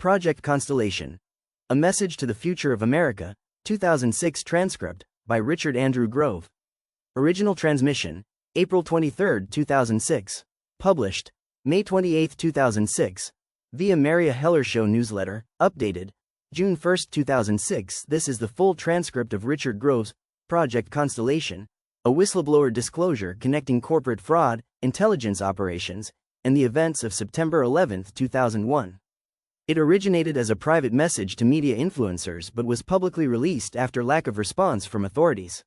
Project Constellation. A Message to the Future of America, 2006 Transcript, by Richard Andrew Grove. Original transmission, April 23, 2006. Published, May 28, 2006. Via Maria Heller Show newsletter, updated, June 1, 2006. This is the full transcript of Richard Grove's Project Constellation, a whistleblower disclosure connecting corporate fraud, intelligence operations, and the events of September 11, 2001. It originated as a private message to media influencers but was publicly released after lack of response from authorities.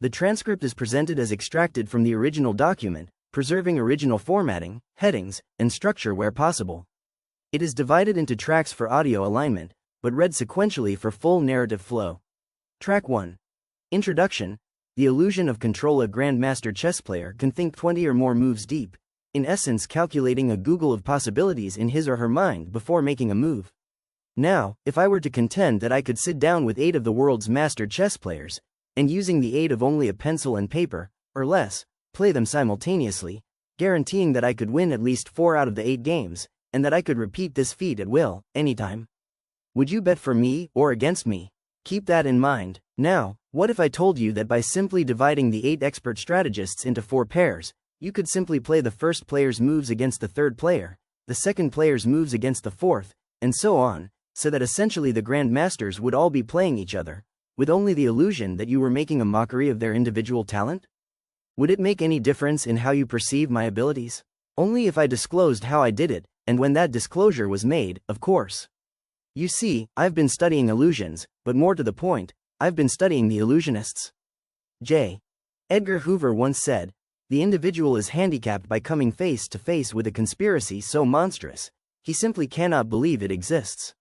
The transcript is presented as extracted from the original document, preserving original formatting, headings, and structure where possible. It is divided into tracks for audio alignment, but read sequentially for full narrative flow. Track 1. Introduction. The illusion of control. A grandmaster chess player can think 20 or more moves deep, in essence calculating a Google of possibilities in his or her mind before making a move. Now, if I were to contend that I could sit down with 8 of the world's master chess players, and using the aid of only a pencil and paper, or less, play them simultaneously, guaranteeing that I could win at least 4 out of the 8 games, and that I could repeat this feat at will, anytime. Would you bet for me or against me? Keep that in mind. Now, what if I told you that by simply dividing the 8 expert strategists into 4 pairs, you could simply play the first player's moves against the third player, the second player's moves against the fourth, and so on, so that essentially the grandmasters would all be playing each other, with only the illusion that you were making a mockery of their individual talent? Would it make any difference in how you perceive my abilities? Only if I disclosed how I did it, and when that disclosure was made, of course. You see, I've been studying illusions, but more to the point, I've been studying the illusionists. J. Edgar Hoover once said, "The individual is handicapped by coming face to face with a conspiracy so monstrous, he simply cannot believe it exists."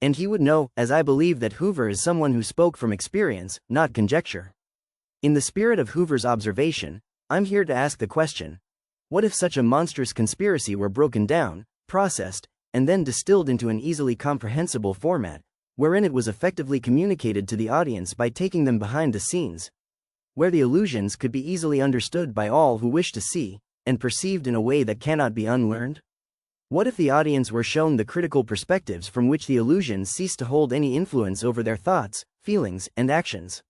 And he would know, as I believe, that Hoover is someone who spoke from experience, not conjecture. In the spirit of Hoover's observation, I'm here to ask the question: what if such a monstrous conspiracy were broken down, processed, and then distilled into an easily comprehensible format, wherein it was effectively communicated to the audience by taking them behind the scenes, where the illusions could be easily understood by all who wish to see, and perceived in a way that cannot be unlearned? What if the audience were shown the critical perspectives from which the illusions cease to hold any influence over their thoughts, feelings, and actions?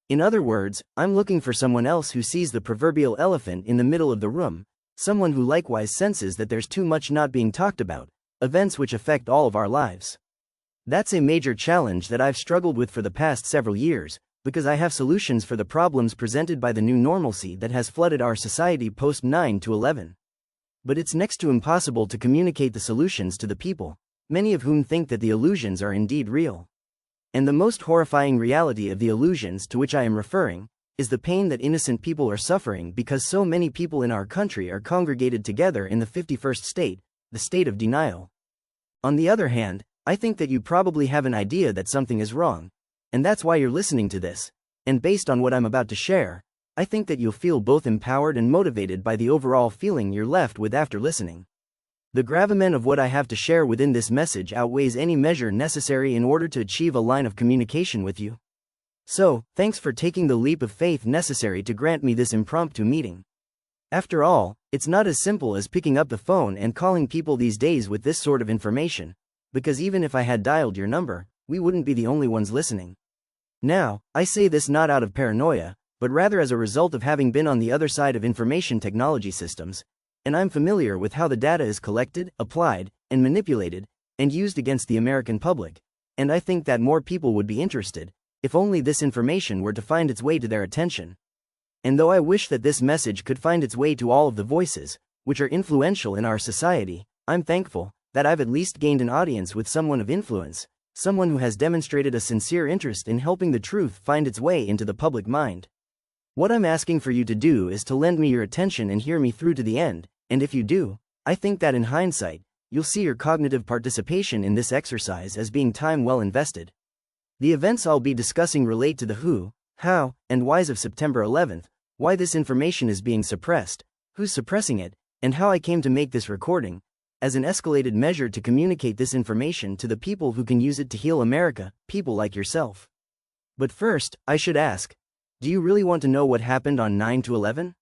In other words, I'm looking for someone else who sees the proverbial elephant in the middle of the room, someone who likewise senses that there's too much not being talked about, events which affect all of our lives. That's a major challenge that I've struggled with for the past several years, because I have solutions for the problems presented by the new normalcy that has flooded our society post 9/11. But it's next to impossible to communicate the solutions to the people, many of whom think that the illusions are indeed real. And the most horrifying reality of the illusions to which I am referring is the pain that innocent people are suffering because so many people in our country are congregated together in the 51st state, the state of denial. On the other hand, I think that you probably have an idea that something is wrong, and that's why you're listening to this, and based on what I'm about to share, I think that you'll feel both empowered and motivated by the overall feeling you're left with after listening. The gravamen of what I have to share within this message outweighs any measure necessary in order to achieve a line of communication with you. So, thanks for taking the leap of faith necessary to grant me this impromptu meeting. After all, it's not as simple as picking up the phone and calling people these days with this sort of information, because even if I had dialed your number, we wouldn't be the only ones listening. Now, I say this not out of paranoia, but rather as a result of having been on the other side of information technology systems, and I'm familiar with how the data is collected, applied, and manipulated, and used against the American public, and I think that more people would be interested, if only this information were to find its way to their attention. And though I wish that this message could find its way to all of the voices, which are influential in our society, I'm thankful that I've at least gained an audience with someone of influence, someone who has demonstrated a sincere interest in helping the truth find its way into the public mind. What I'm asking for you to do is to lend me your attention and hear me through to the end, and if you do, I think that in hindsight, you'll see your cognitive participation in this exercise as being time well invested. The events I'll be discussing relate to the who, how, and whys of September 11th, why this information is being suppressed, who's suppressing it, and how I came to make this recording, as an escalated measure to communicate this information to the people who can use it to heal America, people like yourself. But first, I should ask, do you really want to know what happened on 9/11?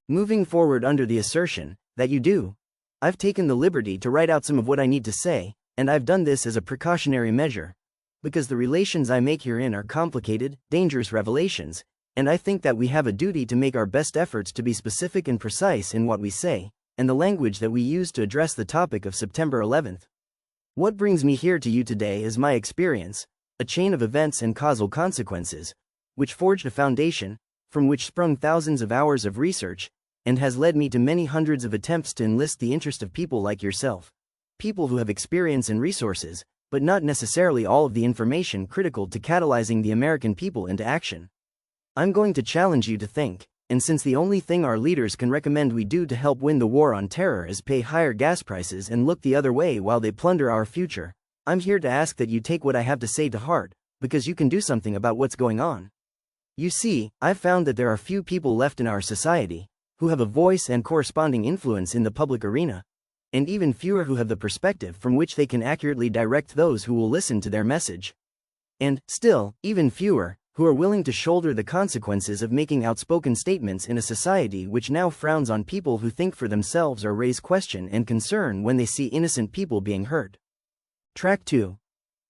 Moving forward under the assertion that you do, I've taken the liberty to write out some of what I need to say, and I've done this as a precautionary measure, because the relations I make herein are complicated, dangerous revelations, and I think that we have a duty to make our best efforts to be specific and precise in what we say, and the language that we use to address the topic of September 11th. What brings me here to you today is my experience, a chain of events and causal consequences, which forged a foundation, from which sprung thousands of hours of research, and has led me to many hundreds of attempts to enlist the interest of people like yourself. People who have experience and resources, but not necessarily all of the information critical to catalyzing the American people into action. I'm going to challenge you to think, and since the only thing our leaders can recommend we do to help win the war on terror is pay higher gas prices and look the other way while they plunder our future, I'm here to ask that you take what I have to say to heart, because you can do something about what's going on. You see, I've found that there are few people left in our society who have a voice and corresponding influence in the public arena, and even fewer who have the perspective from which they can accurately direct those who will listen to their message. And, still, even fewer who are willing to shoulder the consequences of making outspoken statements in a society which now frowns on people who think for themselves or raise question and concern when they see innocent people being hurt. Track 2.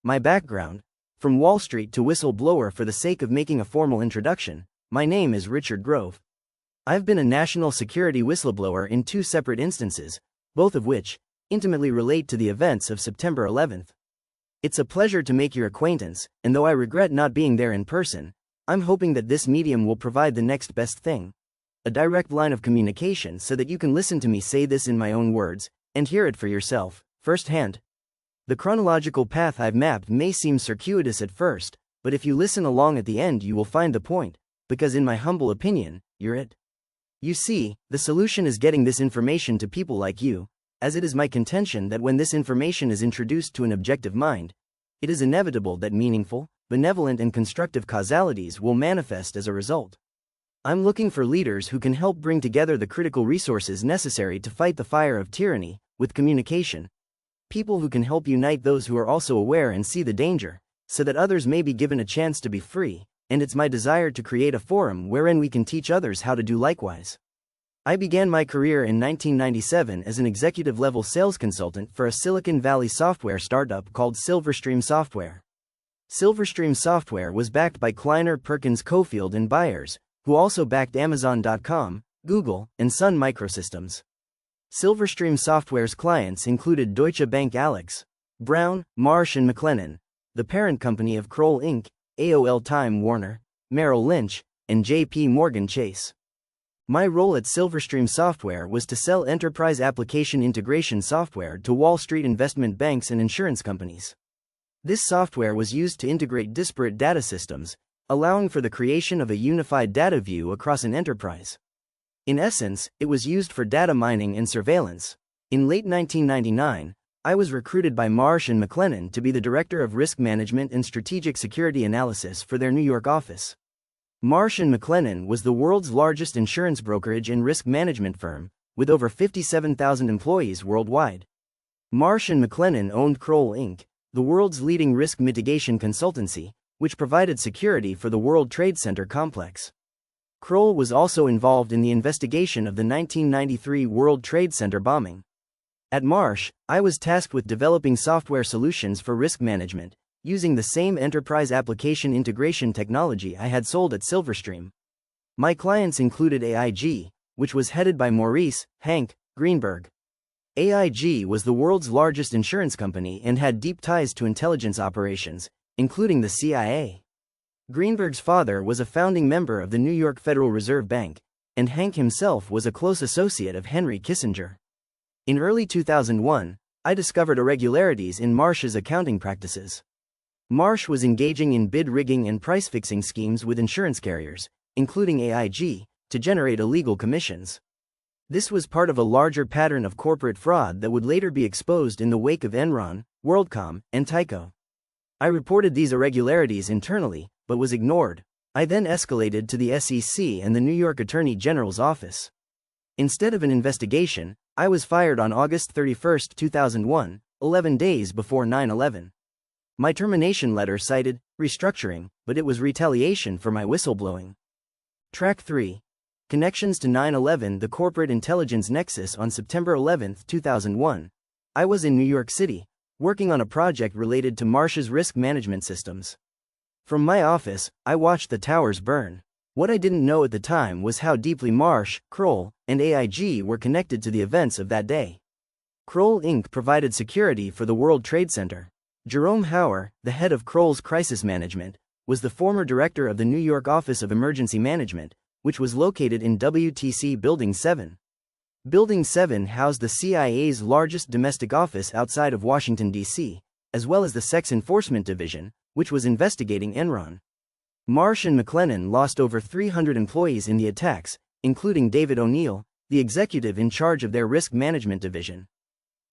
My background. From Wall Street to whistleblower. For the sake of making a formal introduction, my name is Richard Grove. I've been a national security whistleblower in 2 separate instances, both of which intimately relate to the events of September 11th. It's a pleasure to make your acquaintance, and though I regret not being there in person, I'm hoping that this medium will provide the next best thing, a direct line of communication so that you can listen to me say this in my own words, and hear it for yourself, firsthand. The chronological path I've mapped may seem circuitous at first, but if you listen along at the end you will find the point, because in my humble opinion, you're it. You see, the solution is getting this information to people like you, as it is my contention that when this information is introduced to an objective mind, it is inevitable that meaningful, benevolent and constructive causalities will manifest as a result. I'm looking for leaders who can help bring together the critical resources necessary to fight the fire of tyranny with communication. People who can help unite those who are also aware and see the danger, so that others may be given a chance to be free, and it's my desire to create a forum wherein we can teach others how to do likewise. I began my career in 1997 as an executive-level sales consultant for a Silicon Valley software startup called Silverstream Software. Silverstream Software was backed by Kleiner Perkins Cofield and Byers, who also backed Amazon.com, Google, and Sun Microsystems. Silverstream Software's clients included Deutsche Bank, Alex Brown, Marsh and McLennan, the parent company of Kroll Inc., AOL, Time Warner, Merrill Lynch, and J.P. Morgan Chase. My role at Silverstream Software was to sell enterprise application integration software to Wall Street investment banks and insurance companies. This software was used to integrate disparate data systems, allowing for the creation of a unified data view across an enterprise. In essence, it was used for data mining and surveillance. In late 1999, I was recruited by Marsh and McLennan to be the Director of Risk Management and Strategic Security Analysis for their New York office. Marsh & McLennan was the world's largest insurance brokerage and risk management firm, with over 57,000 employees worldwide. Marsh & McLennan owned Kroll Inc., the world's leading risk mitigation consultancy, which provided security for the World Trade Center complex. Kroll was also involved in the investigation of the 1993 World Trade Center bombing. At Marsh, I was tasked with developing software solutions for risk management, using the same enterprise application integration technology I had sold at Silverstream. My clients included AIG, which was headed by Maurice Hank Greenberg. AIG was the world's largest insurance company and had deep ties to intelligence operations, including the CIA. Greenberg's father was a founding member of the New York Federal Reserve Bank, and Hank himself was a close associate of Henry Kissinger. In early 2001, I discovered irregularities in Marsh's accounting practices. Marsh was engaging in bid rigging and price-fixing schemes with insurance carriers, including AIG, to generate illegal commissions. This was part of a larger pattern of corporate fraud that would later be exposed in the wake of Enron, WorldCom, and Tyco. I reported these irregularities internally, but was ignored. I then escalated to the SEC and the New York Attorney General's office. Instead of an investigation, I was fired on August 31, 2001, 11 days before 9/11. My termination letter cited restructuring, but it was retaliation for my whistleblowing. Track 3. Connections to 9/11. The corporate intelligence nexus. On September 11, 2001, I was in New York City, working on a project related to Marsh's risk management systems. From my office, I watched the towers burn. What I didn't know at the time was how deeply Marsh, Kroll, and AIG were connected to the events of that day. Kroll Inc. provided security for the World Trade Center. Jerome Hauer, the head of Kroll's crisis management, was the former director of the New York Office of Emergency Management, which was located in WTC Building 7. Building 7 housed the CIA's largest domestic office outside of Washington, D.C., as well as the Sex Enforcement Division, which was investigating Enron. Marsh and McLennan lost over 300 employees in the attacks, including David O'Neill, the executive in charge of their risk management division.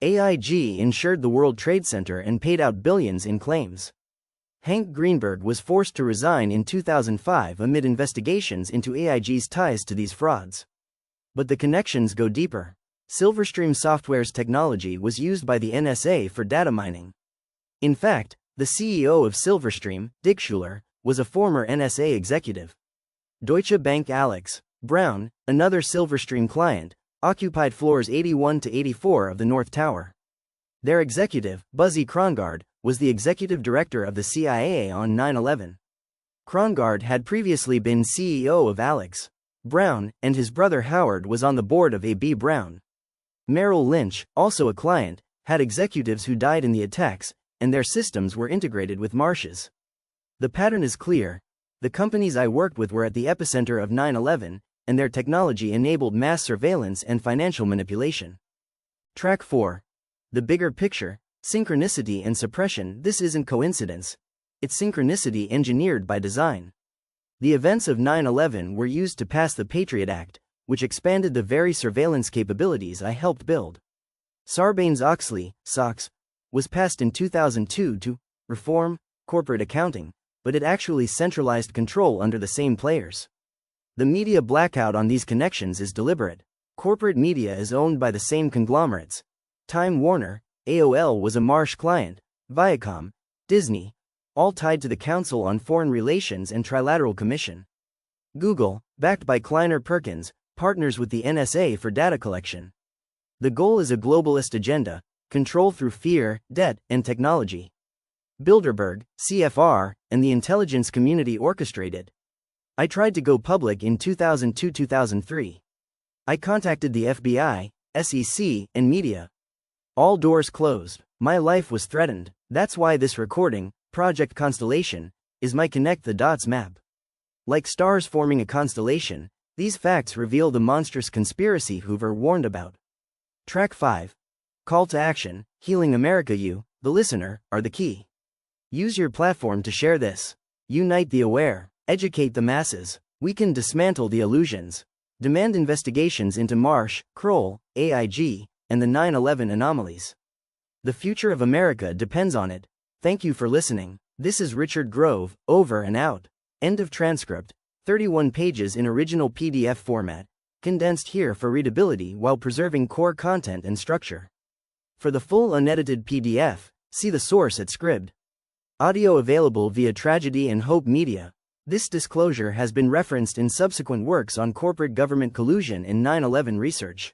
AIG insured the World Trade Center and paid out billions in claims. Hank Greenberg was forced to resign in 2005 amid investigations into AIG's ties to these frauds. But the connections go deeper. Silverstream Software's technology was used by the NSA for data mining. In fact, the CEO of Silverstream, Dick Schuler, was a former NSA executive. Deutsche Bank Alex Brown, another Silverstream client, occupied floors 81 to 84 of the North Tower. Their executive, Buzzy Krongard, was the executive director of the CIA on 9/11. Krongard had previously been CEO of Alex Brown, and his brother Howard was on the board of AB Brown. Merrill Lynch, also a client, had executives who died in the attacks, and their systems were integrated with Marsh's. The pattern is clear. The companies I worked with were at the epicenter of 9/11, and their technology enabled mass surveillance and financial manipulation. Track 4. The bigger picture, synchronicity and suppression. This isn't coincidence. It's synchronicity engineered by design. The events of 9/11 were used to pass the Patriot Act, which expanded the very surveillance capabilities I helped build. Sarbanes-Oxley, SOX, was passed in 2002 to reform corporate accounting, but it actually centralized control under the same players. The media blackout on these connections is deliberate. Corporate media is owned by the same conglomerates. Time Warner, AOL was a Marsh client, Viacom, Disney, all tied to the Council on Foreign Relations and Trilateral Commission. Google, backed by Kleiner Perkins, partners with the NSA for data collection. The goal is a globalist agenda, control through fear, debt, and technology. Bilderberg, CFR, and the intelligence community orchestrated. I tried to go public in 2002-2003. I contacted the FBI, SEC, and media. All doors closed. My life was threatened. That's why this recording, Project Constellation, is my connect the dots map. Like stars forming a constellation, these facts reveal the monstrous conspiracy Hoover warned about. Track 5. Call to action, Healing America. You, the listener, are the key. Use your platform to share this. Unite the aware. Educate the masses. We can dismantle the illusions. Demand investigations into Marsh, Kroll, AIG, and the 9/11 anomalies. The future of America depends on it. Thank you for listening. This is Richard Grove, over and out. End of transcript. 31 pages in original PDF format, condensed here for readability while preserving core content and structure. For the full unedited PDF, see the source at Scribd. Audio available via Tragedy and Hope Media. This disclosure has been referenced in subsequent works on corporate government collusion in 9/11 research.